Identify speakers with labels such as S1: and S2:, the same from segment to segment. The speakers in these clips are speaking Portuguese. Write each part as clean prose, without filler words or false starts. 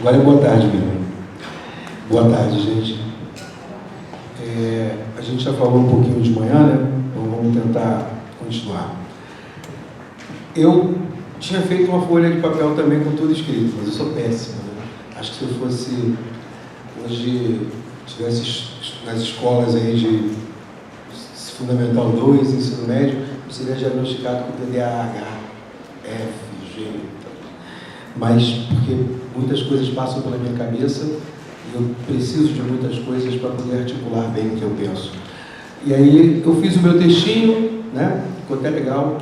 S1: Agora é boa tarde mesmo. Boa tarde, gente. A gente já falou um pouquinho de manhã, né? Então vamos tentar continuar. Eu tinha feito uma folha de papel também com tudo escrito, mas eu sou péssimo, né? Acho que se eu fosse hoje, tivesse nas escolas aí de Fundamental 2, ensino médio, eu seria diagnosticado com TDAH, F, G. Mas porque muitas coisas passam pela minha cabeça e eu preciso de muitas coisas para poder articular bem o que eu penso. E aí eu fiz o meu textinho, né? Ficou até legal.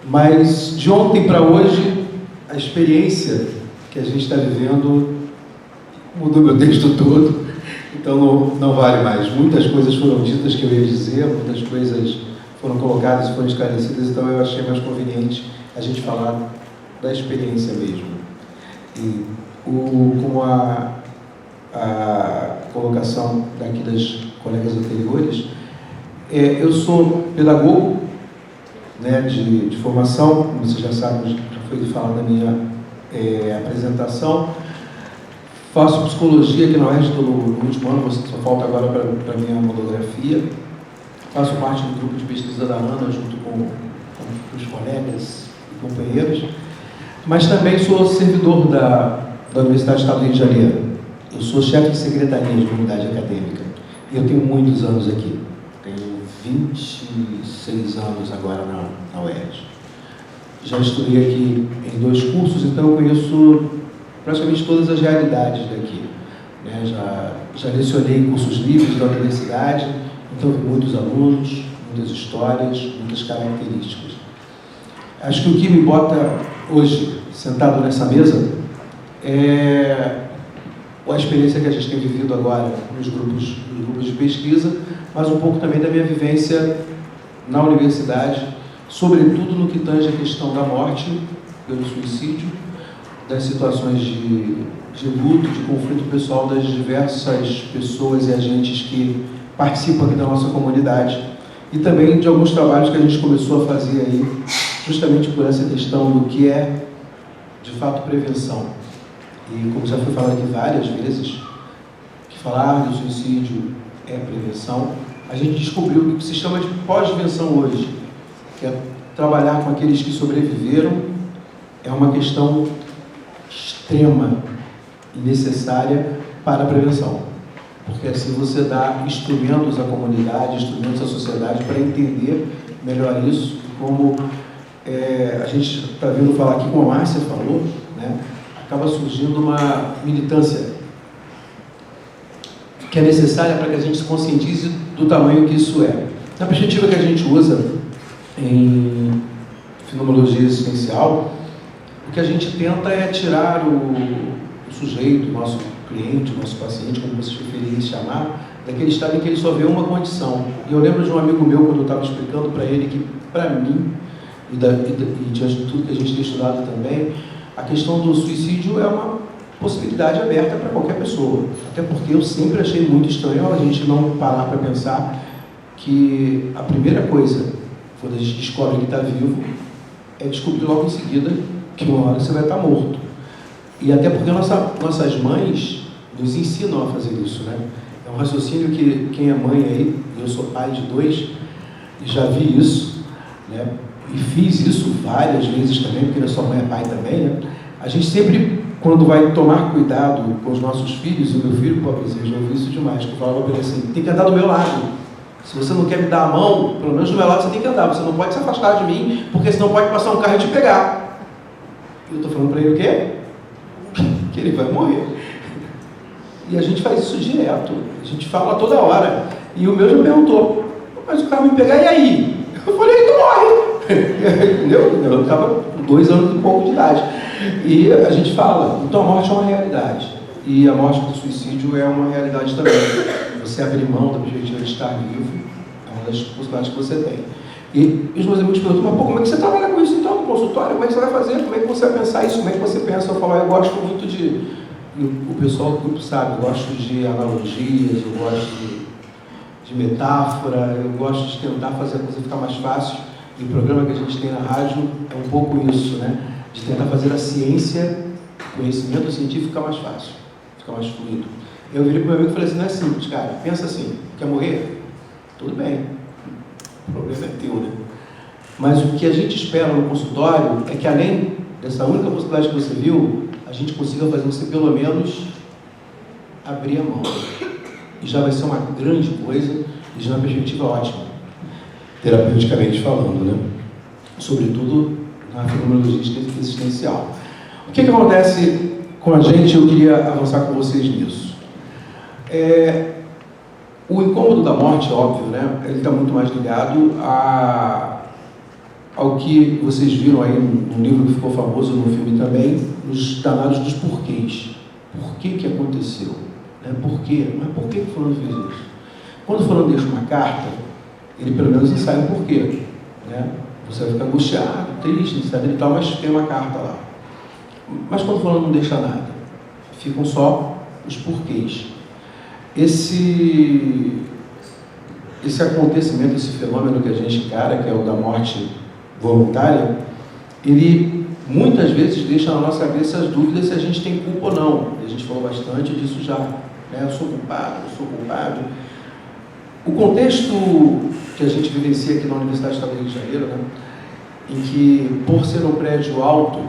S1: Mas de ontem para hoje, a experiência que a gente está vivendo mudou meu texto todo, então não vale mais. Muitas coisas foram ditas que eu ia dizer, muitas coisas foram colocadas e foram esclarecidas, então eu achei mais conveniente a gente falar da experiência mesmo. E como a colocação daqui das colegas anteriores, eu sou pedagogo, né, de formação, como vocês já sabem, já foi falado na minha apresentação. Faço psicologia aqui na UERJ no último ano, só falta agora para a minha monografia. Faço parte do grupo de pesquisa da ANA, junto com os colegas e companheiros. Mas também sou servidor da Universidade do Estado do Rio de Janeiro. Eu sou chefe de secretaria de comunidade acadêmica. E eu tenho muitos anos aqui. Tenho 26 anos agora na UERJ. Já estudei aqui em 2 cursos, então eu conheço praticamente todas as realidades daqui. Né? Já lecionei em cursos livres da universidade, então vi muitos alunos, muitas histórias, muitas características. Acho que o que me bota hoje sentado nessa mesa é a experiência que a gente tem vivido agora nos grupos de pesquisa, mas um pouco também da minha vivência na universidade, sobretudo no que tange a questão da morte pelo suicídio, das situações de luto, de conflito pessoal das diversas pessoas e agentes que participam aqui da nossa comunidade, e também de alguns trabalhos que a gente começou a fazer aí, justamente por essa questão do que é, de fato, prevenção. E como já foi falado aqui várias vezes, que falar do suicídio é prevenção, a gente descobriu o que se chama de pós-venção hoje, que é trabalhar com aqueles que sobreviveram, é uma questão extrema e necessária para a prevenção. Porque assim você dá instrumentos à comunidade, instrumentos à sociedade para entender melhor isso, como a gente está vendo falar aqui, como a Márcia falou, né, acaba surgindo uma militância que é necessária para que a gente se conscientize do tamanho que isso é. Na perspectiva que a gente usa em fenomenologia existencial, o que a gente tenta é tirar o sujeito, o nosso cliente, o nosso paciente, como vocês preferirem chamar, daquele estado em que ele só vê uma condição. E eu lembro de um amigo meu, quando eu estava explicando para ele que, para mim, e diante de tudo que a gente tem estudado também, a questão do suicídio é uma possibilidade aberta para qualquer pessoa. Até porque eu sempre achei muito estranho a gente não parar para pensar que a primeira coisa, quando a gente descobre que está vivo, é descobrir logo em seguida que uma hora você vai estar morto. E até porque nossas mães nos ensinam a fazer isso, né? É um raciocínio que quem é mãe aí, eu sou pai de 2, e já vi isso, né? E fiz isso várias vezes também, porque a sua mãe é pai também, né? A gente sempre, quando vai tomar cuidado com os nossos filhos, e o meu filho, pobrezinho, já ouvi isso demais, que eu falava para ele assim, tem que andar do meu lado. Se você não quer me dar a mão, pelo menos do meu lado você tem que andar, você não pode se afastar de mim, porque senão pode passar um carro e te pegar. E eu estou falando para ele o quê? Que ele vai morrer. E a gente faz isso direto, a gente fala toda hora. E o meu já perguntou, mas o carro me pegar, e aí? Eu falei, tu morre. Entendeu? Eu estava com 2 anos e pouco de idade. E a gente fala, então a morte é uma realidade. E a morte do suicídio é uma realidade também. Você abrir mão da perspectiva de estar vivo é uma das possibilidades que você tem. E os meus amigos perguntam, mas pô, como é que você trabalha com isso então no consultório? Como é que você vai fazer? Como é que você vai pensar isso? Como é que você pensa? Eu falo, eu gosto muito o pessoal do grupo sabe, eu gosto de analogias, eu gosto de metáfora, eu gosto de tentar fazer a coisa ficar mais fácil. E o programa que a gente tem na rádio é um pouco isso, né? De tentar fazer a ciência conhecimento científico fica mais fácil, fica mais fluido. Eu virei para o meu amigo e falei assim, não é simples, cara, pensa assim, quer morrer? Tudo bem, o problema é teu, né? Mas o que a gente espera no consultório é que, além dessa única possibilidade que você viu, a gente consiga fazer você, pelo menos, abrir a mão. E já vai ser uma grande coisa, e já é uma perspectiva ótima, terapeuticamente falando, né? Sobretudo na fenomenologia existencial. O que acontece com a gente? Eu queria avançar com vocês nisso. O incômodo da morte, óbvio, né? Ele está muito mais ligado ao que vocês viram aí no livro que ficou famoso, no filme também, nos danados dos porquês. Por que aconteceu? Né? Por quê? Mas por que o fulano fez isso? Quando o fulano deixa uma carta, ele pelo menos sabe o porquê. Né? Você vai ficar angustiado, triste, sabe e tal, mas tem uma carta lá. Mas quando o fulano não deixa nada, ficam só os porquês. Esse acontecimento, esse fenômeno que a gente encara, que é o da morte voluntária, ele muitas vezes deixa na nossa cabeça as dúvidas se a gente tem culpa ou não. A gente falou bastante disso já. Né? Eu sou culpado, eu sou culpado. O contexto que a gente vivencia aqui na Universidade Estadual do Rio de Janeiro, né? Em que, por ser um prédio alto,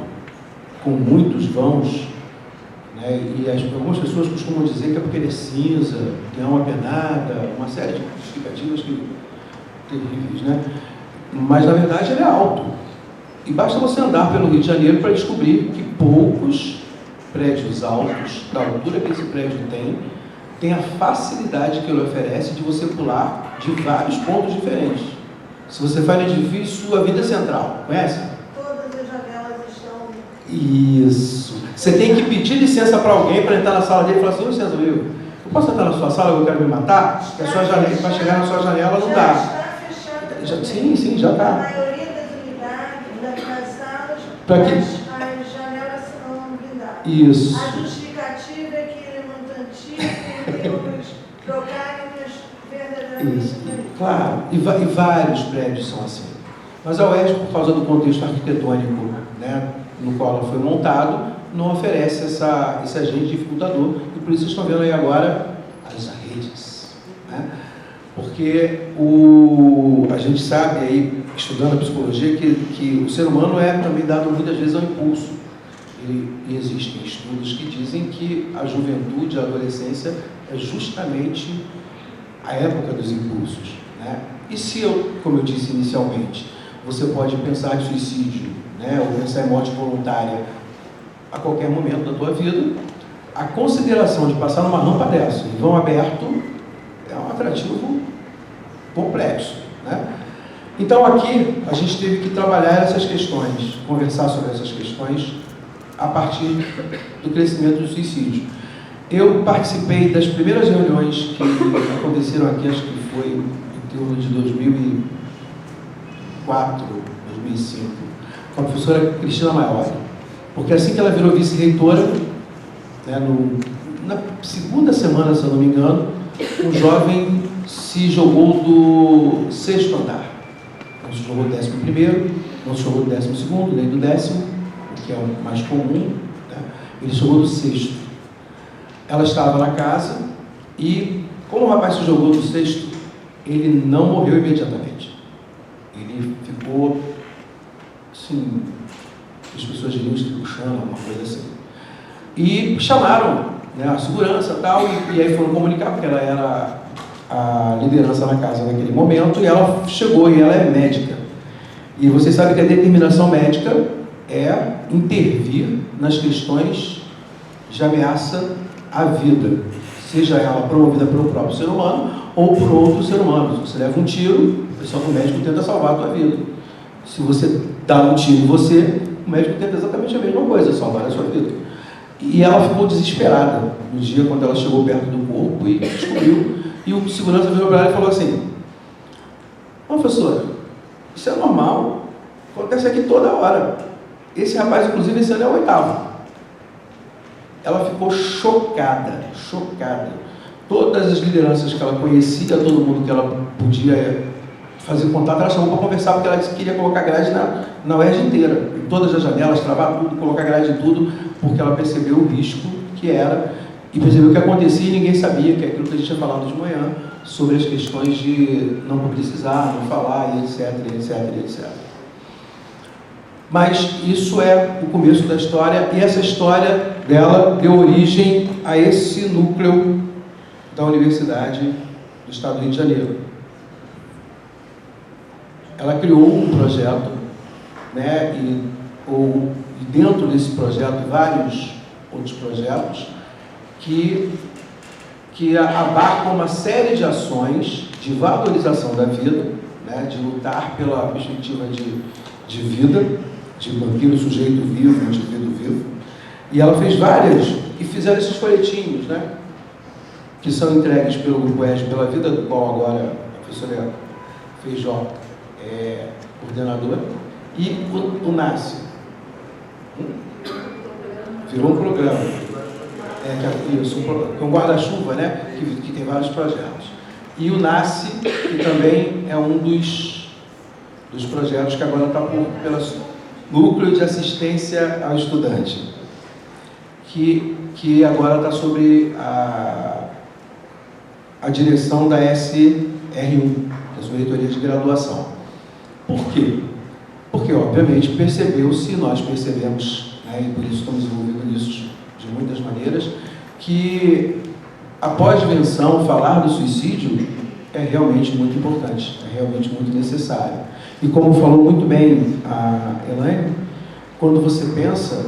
S1: com muitos vãos, né? E algumas pessoas costumam dizer que é porque ele é cinza, tem uma penada, uma série de justificativas terríveis, né? Mas, na verdade, ele é alto. E basta você andar pelo Rio de Janeiro para descobrir que poucos prédios altos, da altura que esse prédio tem a facilidade que ele oferece de você pular de vários pontos diferentes. Se você faz no edifício, a vida é central. Conhece?
S2: Todas as janelas estão...
S1: Isso. Você tem que pedir licença para alguém para entrar na sala dele e falar assim, licença, viu? Eu posso entrar na sua sala, eu quero me matar? Porque a sua janela, para chegar na sua janela não dá.
S2: Já está fechado.
S1: Sim, já está.
S2: A maioria das unidades, das salas, as janelas são blindadas.
S1: Isso.
S2: A justificativa é que ele é muito antigo, temos trocarem verdadeiramente.
S1: Isso. Claro, e vários prédios são assim. Mas a UERJ, por causa do contexto arquitetônico, né, no qual ela foi montado, não oferece esse agente dificultador, e por isso vocês estão vendo aí agora as redes. Né? Porque a gente sabe aí, estudando a psicologia, que o ser humano é também dado muitas vezes ao impulso. E existem estudos que dizem que a juventude, a adolescência, é justamente a época dos impulsos. Né? E se como eu disse inicialmente, você pode pensar em suicídio, né, ou pensar em morte voluntária a qualquer momento da tua vida, a consideração de passar numa rampa dessa, em vão aberto, é um atrativo complexo. Né? Então aqui a gente teve que trabalhar essas questões, conversar sobre essas questões a partir do crescimento do suicídio. Eu participei das primeiras reuniões que aconteceram aqui, acho que foi em torno de 2004, 2005, com a professora Cristina Maiori. Porque assim que ela virou vice-reitora, né, na segunda semana, se eu não me engano, um jovem se jogou do 6º andar. Não se jogou do 11º, não se jogou do 12º, nem do 10º, o que é o mais comum, né? Ele se jogou do 6º. Ela estava na casa e, como o rapaz se jogou do 6º, ele não morreu imediatamente. Ele ficou, assim, as pessoas diriam estribuchando, alguma coisa assim. E chamaram, né, a segurança e tal, e aí foram comunicar, porque ela era a liderança na casa naquele momento, e ela chegou, e ela é médica. E vocês sabem que a determinação médica é intervir nas questões de ameaça à vida, seja ela promovida pelo próprio ser humano ou por outro ser humano. Se você leva um tiro, o pessoal do médico tenta salvar a tua vida. Se você dá um tiro em você, o médico tenta exatamente a mesma coisa, salvar a sua vida. E ela ficou desesperada no dia quando ela chegou perto do corpo e descobriu. E o segurança virou para ela e falou assim: professora, isso é normal, acontece aqui toda hora. Esse rapaz, inclusive, esse ano é o 8º. Ela ficou chocada. Todas as lideranças que ela conhecia, todo mundo que ela podia fazer contato, ela chamou para conversar, porque ela queria colocar grade na UERJ inteira, em todas as janelas, travar tudo, colocar grade em tudo, porque ela percebeu o risco que era e percebeu o que acontecia e ninguém sabia, que é aquilo que a gente tinha falado de manhã, sobre as questões de não publicizar, não falar, e etc, etc, etc. Mas isso é o começo da história, e essa história dela deu origem a esse núcleo da Universidade do Estado do Rio de Janeiro. Ela criou um projeto, né, e dentro desse projeto vários outros projetos que abarcam uma série de ações de valorização da vida, né, de lutar pela perspectiva de vida, de manter o sujeito vivo, o indivíduo vivo. E ela fez várias, e fizeram esses folhetinhos, né, que são entregues pelo Grupo ESG pela Vida, do qual agora a professora Feijó é coordenadora, e o NASCE. Virou um programa. Isso, um guarda-chuva, né, que tem vários projetos. E o NASCE, que também é um dos projetos que agora está pelo Núcleo de Assistência ao Estudante, que agora está sob a direção da SR1, que é a sua reitoria de graduação. Por quê? Porque, obviamente, nós percebemos, né, e por isso estamos envolvidos nisso de muitas maneiras, que a pós-venção, falar do suicídio é realmente muito importante, é realmente muito necessário. E como falou muito bem a Elaine, quando você pensa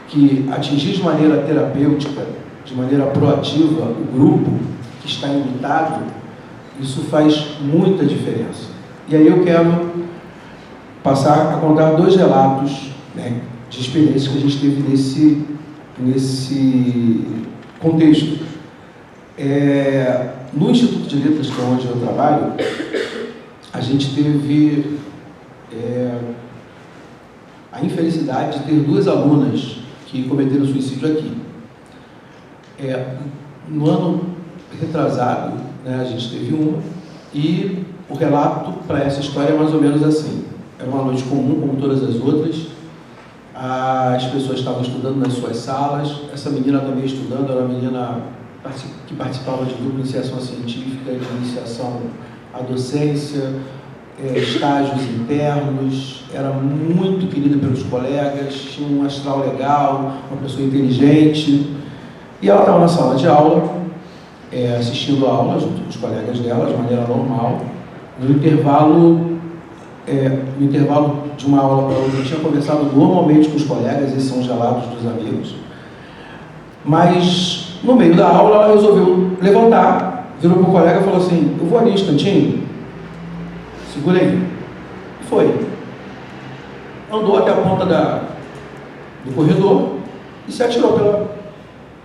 S1: que atingir de maneira terapêutica, de maneira proativa, o grupo que está enlutado, isso faz muita diferença. E aí eu quero passar a contar 2 relatos, né, de experiências que a gente teve nesse contexto. No Instituto de Letras, que é onde eu trabalho, a gente teve a infelicidade de ter 2 alunas que cometeram suicídio aqui. No ano retrasado, né, a gente teve uma, e o relato para essa história é mais ou menos assim. Era uma noite comum, como todas as outras. As pessoas estavam estudando nas suas salas. Essa menina também estudando, era uma menina que participava de grupo de iniciação científica, de iniciação à docência, estágios internos, era muito querida pelos colegas, tinha um astral legal, uma pessoa inteligente. E ela estava na sala de aula, assistindo a aula junto com os colegas dela, de maneira normal. No intervalo de uma aula para outra, eu tinha conversado normalmente com os colegas, esses são os relatos dos amigos, mas no meio da aula ela resolveu levantar, virou para o colega e falou assim: eu vou ali um instantinho, segura aí. E foi. Andou até a ponta do corredor e se atirou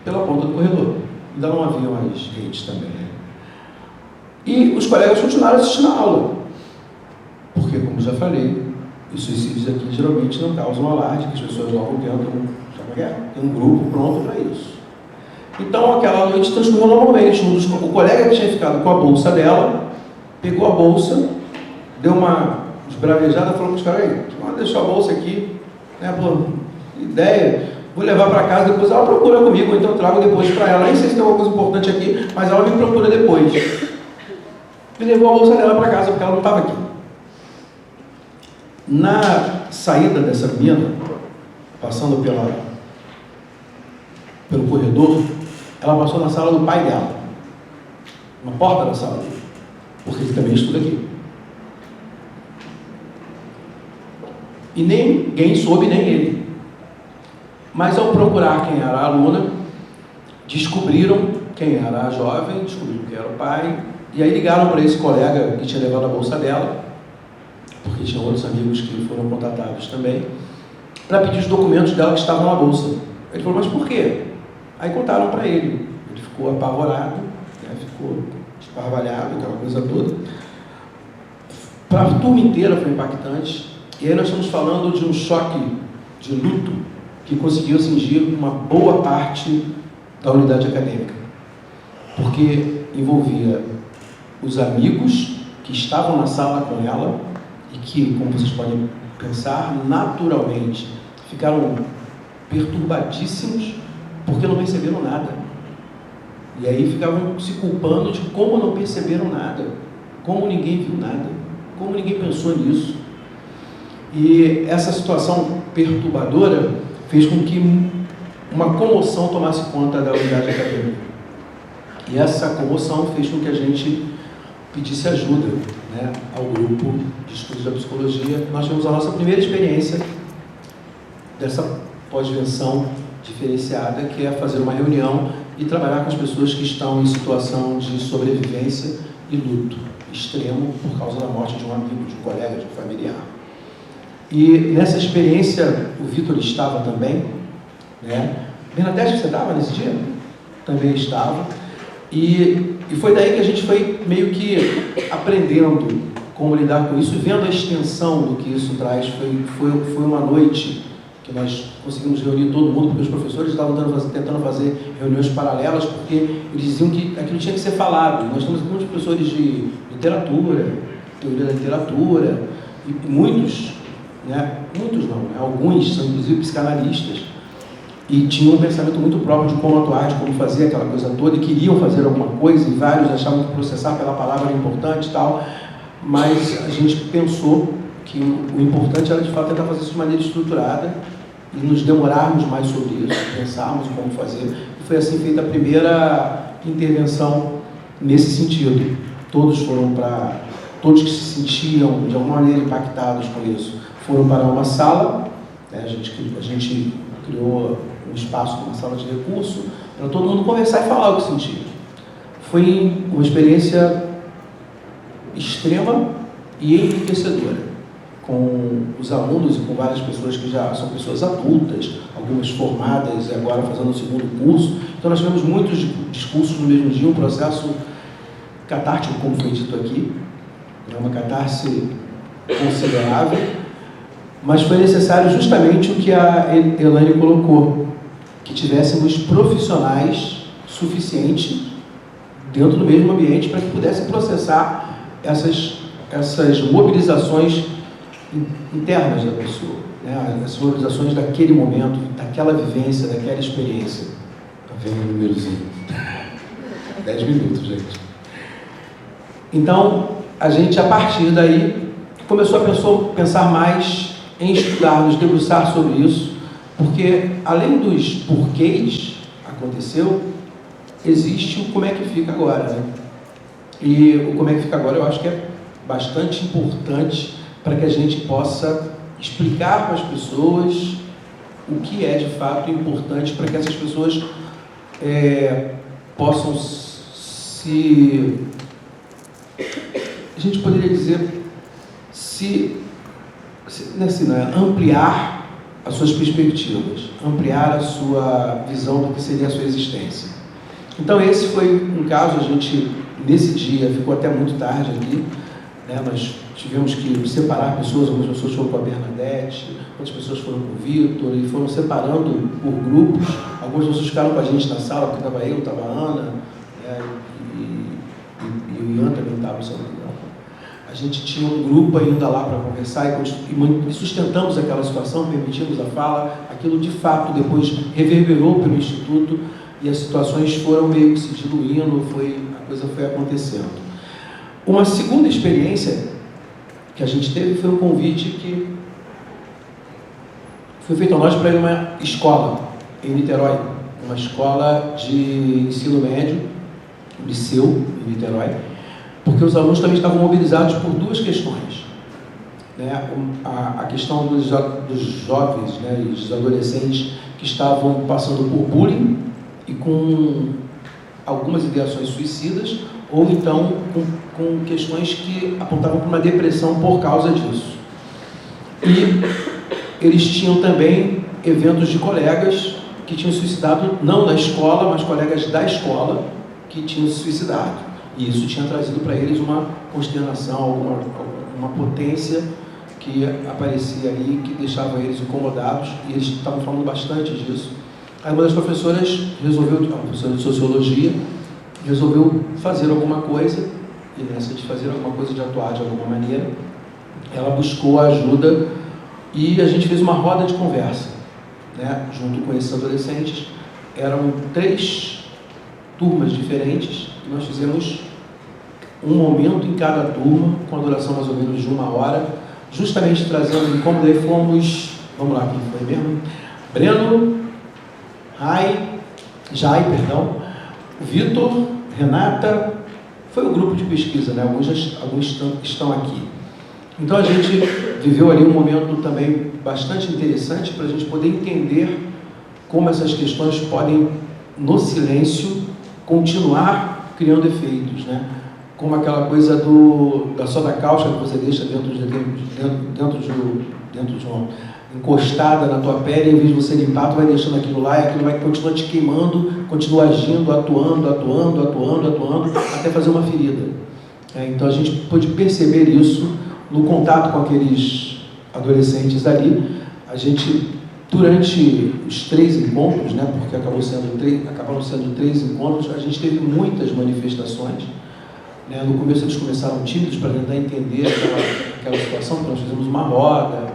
S1: pela ponta do corredor. Ainda não havia mais redes também, né? E os colegas continuaram assistindo a aula. Porque, como já falei, os suicídios aqui geralmente não causam alarde, que as pessoas logo tem um grupo pronto para isso. Então, aquela noite transcorreu normalmente. O colega que tinha ficado com a bolsa dela, pegou a bolsa, deu uma esbravejada, falou para os caras: aí, deixa a bolsa aqui, né, pô, ideia, vou levar para casa, depois ela procura comigo, então eu trago depois para ela. Nem sei se tem alguma coisa importante aqui, mas ela me procura depois. E levou a bolsa dela para casa, porque ela não estava aqui. Na saída dessa menina, passando pelo corredor, ela passou na sala do pai dela, na porta da sala dele, porque ele também estuda aqui. E ninguém soube, nem ele. Mas ao procurar quem era a aluna, descobriram quem era a jovem, descobriram quem era o pai, e aí ligaram para esse colega que tinha levado a bolsa dela, porque tinha outros amigos que foram contatados também, para pedir os documentos dela que estavam na bolsa. Ele falou: mas por quê? Aí contaram para ele. Ele ficou apavorado, né? Ficou esparvalhado, aquela coisa toda. Para a turma inteira foi impactante. E aí nós estamos falando de um choque de luto que conseguiu atingir uma boa parte da unidade acadêmica. Porque envolvia os amigos que estavam na sala com ela e que, como vocês podem pensar, naturalmente ficaram perturbadíssimos porque não perceberam nada. E aí ficavam se culpando de como não perceberam nada, como ninguém viu nada, como ninguém pensou nisso. E essa situação perturbadora fez com que uma comoção tomasse conta da unidade acadêmica. E essa comoção fez com que a gente pedisse ajuda, né, ao grupo de estudos da psicologia. Nós tivemos a nossa primeira experiência dessa pós-venção diferenciada, que é fazer uma reunião e trabalhar com as pessoas que estão em situação de sobrevivência e luto extremo por causa da morte de um amigo, de um colega, de um familiar. E nessa experiência o Vitor estava também, né? Bernadette, você estava nesse dia? Também estava. E foi daí que a gente foi meio que aprendendo como lidar com isso e vendo a extensão do que isso traz. Foi uma noite que nós conseguimos reunir todo mundo, porque os professores estavam tentando fazer reuniões paralelas, porque eles diziam que aquilo tinha que ser falado. Nós temos alguns professores de literatura, teoria da literatura, e muitos, né? Muitos não, né? Alguns são inclusive psicanalistas, e tinham um pensamento muito próprio de como atuar, de como fazer aquela coisa toda, e queriam fazer alguma coisa, e vários achavam que processar pela palavra era importante e tal, mas a gente pensou que o importante era de fato tentar fazer isso de maneira estruturada e nos demorarmos mais sobre isso, pensarmos como fazer. E foi assim feita a primeira intervenção nesse sentido. Todos que se sentiam de alguma maneira impactados com isso, foram para uma sala, né? A gente criou um espaço, uma sala de recurso, para todo mundo conversar e falar o que sentia. Foi uma experiência extrema e enriquecedora, com os alunos e com várias pessoas que já são pessoas adultas, algumas formadas e agora fazendo o segundo curso. Então nós tivemos muitos discursos no mesmo dia, um processo catártico, como foi dito aqui, uma catarse considerável, mas foi necessário justamente o que a Elaine colocou, que tivéssemos profissionais suficientes dentro do mesmo ambiente para que pudessem processar essas mobilizações internas da pessoa, né? As mobilizações daquele momento, daquela vivência, daquela experiência. Está vendo o númerozinho? 10 minutos, gente. Então, a gente, a partir daí, começou a pensar mais em estudar, nos debruçar sobre isso, porque, além dos porquês aconteceu, existe o como é que fica agora, né? E o como é que fica agora eu acho que é bastante importante para que a gente possa explicar para as pessoas o que é de fato importante para que essas pessoas possam se... A gente poderia dizer ampliar as suas perspectivas, ampliar a sua visão do que seria a sua existência. Então esse foi um caso, a gente nesse dia ficou até muito tarde ali, né? Nós tivemos que separar pessoas, algumas pessoas foram com a Bernadette, outras pessoas foram com o Vitor, e foram separando por grupos. Algumas pessoas ficaram com a gente na sala, porque estava eu, estava a Ana, né? e o Ian também estava, se não me engano. A gente tinha um grupo ainda lá para conversar e sustentamos aquela situação, permitimos a fala. Aquilo de fato depois reverberou pelo Instituto e as situações foram meio que se diluindo, a coisa foi acontecendo. Uma segunda experiência que a gente teve foi um convite que foi feito a nós para ir a uma escola em Niterói, uma escola de ensino médio, liceu em Niterói, porque os alunos também estavam mobilizados por duas questões, né? A questão dos jovens, né, e dos adolescentes que estavam passando por bullying e com algumas ideações suicidas, ou então com questões que apontavam para uma depressão por causa disso. E eles tinham também eventos de colegas que tinham suicidado, não na escola, mas colegas da escola que tinham se suicidado. E isso tinha trazido para eles uma consternação, uma potência que aparecia ali, que deixava eles incomodados, e eles estavam falando bastante disso. Aí uma das professoras a professora de Sociologia, resolveu fazer alguma coisa, e nessa de fazer alguma coisa, de atuar de alguma maneira, ela buscou ajuda e a gente fez uma roda de conversa. né, junto com esses adolescentes. Eram 3 turmas diferentes e nós fizemos um momento em cada turma, com a duração mais ou menos de 1 hora, justamente trazendo incômodo. Aí fomos, vamos lá, quem foi mesmo? Breno, Jai, Vitor, Renata, foi o grupo de pesquisa, né? Alguns estão aqui. Então a gente viveu ali um momento também bastante interessante para a gente poder entender como essas questões podem, no silêncio, continuar criando efeitos, né? Como aquela coisa da soda cáustica que você deixa dentro de uma encostada na tua pele, em vez de você limpar, tu vai deixando aquilo lá e aquilo vai continuar te queimando, continua agindo, atuando, até fazer uma ferida. Então a gente pôde perceber isso no contato com aqueles adolescentes ali. A gente, durante os 3 encontros, né, porque acabaram sendo 3 encontros, a gente teve muitas manifestações. Né? No começo eles começaram tímidos para tentar entender aquela situação, porque nós fizemos uma roda, né?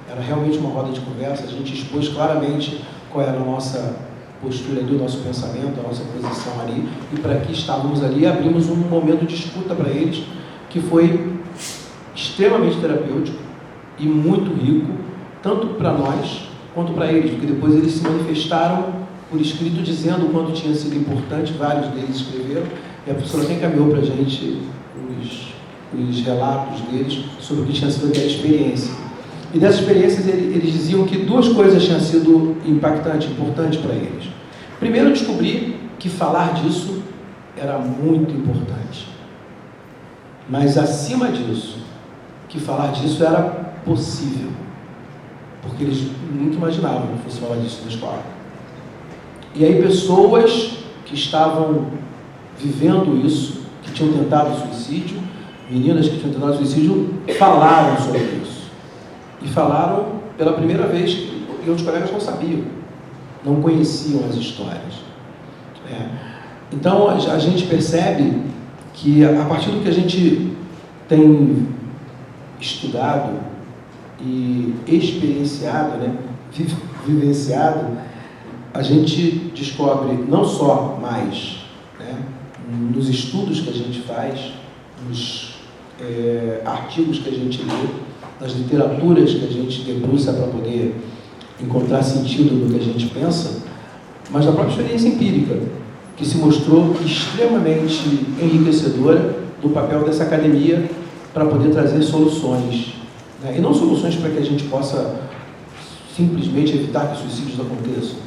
S1: Era realmente uma roda de conversa, a gente expôs claramente qual era a nossa postura ali, o nosso pensamento, a nossa posição ali, e para que estávamos ali, abrimos um momento de escuta para eles, que foi extremamente terapêutico e muito rico, tanto para nós quanto para eles, porque depois eles se manifestaram por escrito dizendo o quanto tinha sido importante, vários deles escreveram, e a professora até encaminhou para a gente os relatos deles sobre o que tinha sido aquela experiência. E dessas experiências eles diziam que 2 coisas tinham sido importantes para eles. Primeiro, descobrir que falar disso era muito importante. Mas, acima disso, que falar disso era possível. Porque eles nunca imaginavam que fosse falar disso na escola. E aí pessoas que estavam vivendo isso, que tinham tentado suicídio, meninas que tinham tentado suicídio, falaram sobre isso. E falaram pela primeira vez, e outros colegas não sabiam, não conheciam as histórias. Então, a gente percebe que, a partir do que a gente tem estudado e experienciado, né, vivenciado, a gente descobre não só mais, né, nos estudos que a gente faz, nos artigos que a gente lê, nas literaturas que a gente debruça para poder encontrar sentido no que a gente pensa, mas na própria experiência empírica, que se mostrou extremamente enriquecedora do papel dessa academia para poder trazer soluções, né? E não soluções para que a gente possa simplesmente evitar que suicídios aconteçam,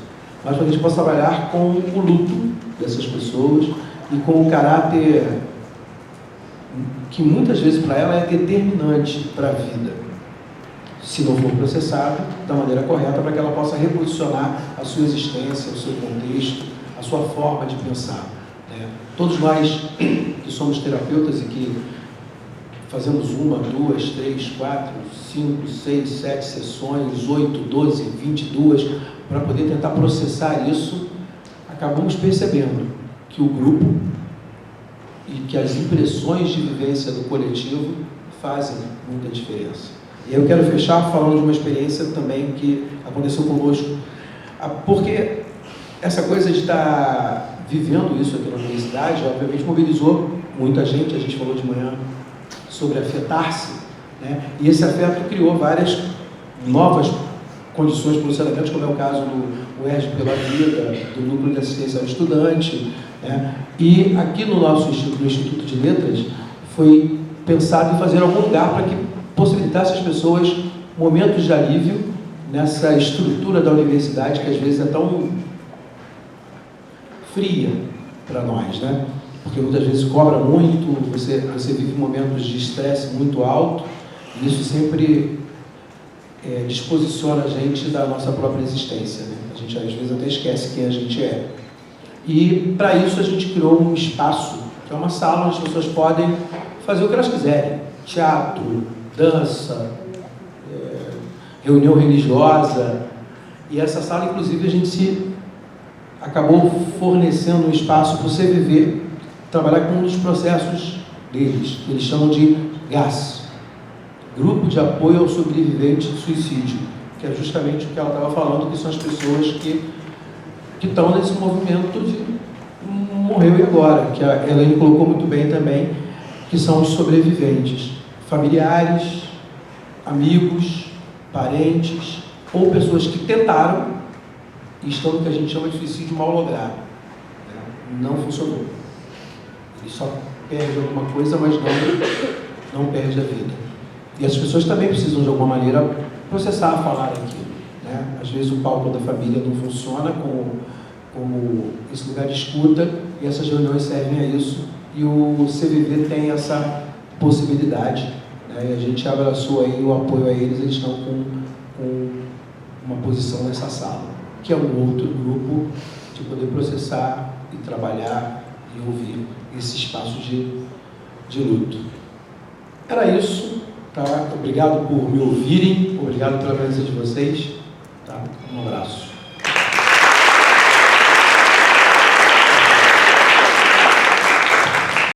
S1: mas para que a gente possa trabalhar com o luto dessas pessoas e com o caráter que muitas vezes para ela é determinante para a vida, se não for processado da maneira correta, para que ela possa reposicionar a sua existência, o seu contexto, a sua forma de pensar, né? Todos nós que somos terapeutas e que fazemos 1, 2, 3, 4, 5, 6, 7 sessões, 8, 12, 22, para poder tentar processar isso, acabamos percebendo que o grupo e que as impressões de vivência do coletivo fazem muita diferença. E eu quero fechar falando de uma experiência também que aconteceu conosco, porque essa coisa de estar vivendo isso aqui na universidade, obviamente, mobilizou muita gente. A gente falou de manhã sobre afetar-se, né? E esse afeto criou várias novas condições para o funcionamento, como é o caso do UERJ pela Vida, do Núcleo de Assistência ao Estudante, né? E aqui no nosso Instituto de Letras, foi pensado em fazer algum lugar para que possibilitasse às pessoas momentos de alívio nessa estrutura da universidade, que às vezes é tão fria para nós, né? Porque muitas vezes cobra muito, você vive momentos de estresse muito alto, e isso sempre disposiciona a gente da nossa própria existência, né? A gente às vezes até esquece quem a gente é. E para isso a gente criou um espaço, que é uma sala onde as pessoas podem fazer o que elas quiserem: teatro, dança, reunião religiosa. E essa sala, inclusive, a gente acabou fornecendo um espaço para você viver, trabalhar com um dos processos deles, que eles chamam de GAS, Grupo de Apoio ao Sobrevivente de Suicídio, que que é justamente o que ela estava falando, que são as pessoas que estão nesse movimento de morreu e agora, que a Elaine colocou muito bem também, que são os sobreviventes, familiares, amigos, parentes, ou pessoas que tentaram e estão no que a gente chama de suicídio mal logrado. Não funcionou. Ele só perde alguma coisa, mas não perde a vida. E as pessoas também precisam, de alguma maneira, processar, falar aquilo. Né? Às vezes o palco da família não funciona como esse lugar de escuta, e essas reuniões servem a isso, e o CVV tem essa possibilidade, né? E a gente abraçou aí o apoio a eles, eles estão com uma posição nessa sala, que é um outro grupo de poder processar e trabalhar e ouvir esse espaço de luto. Era isso, tá? Obrigado por me ouvirem, obrigado pela presença de vocês, tá? Um abraço.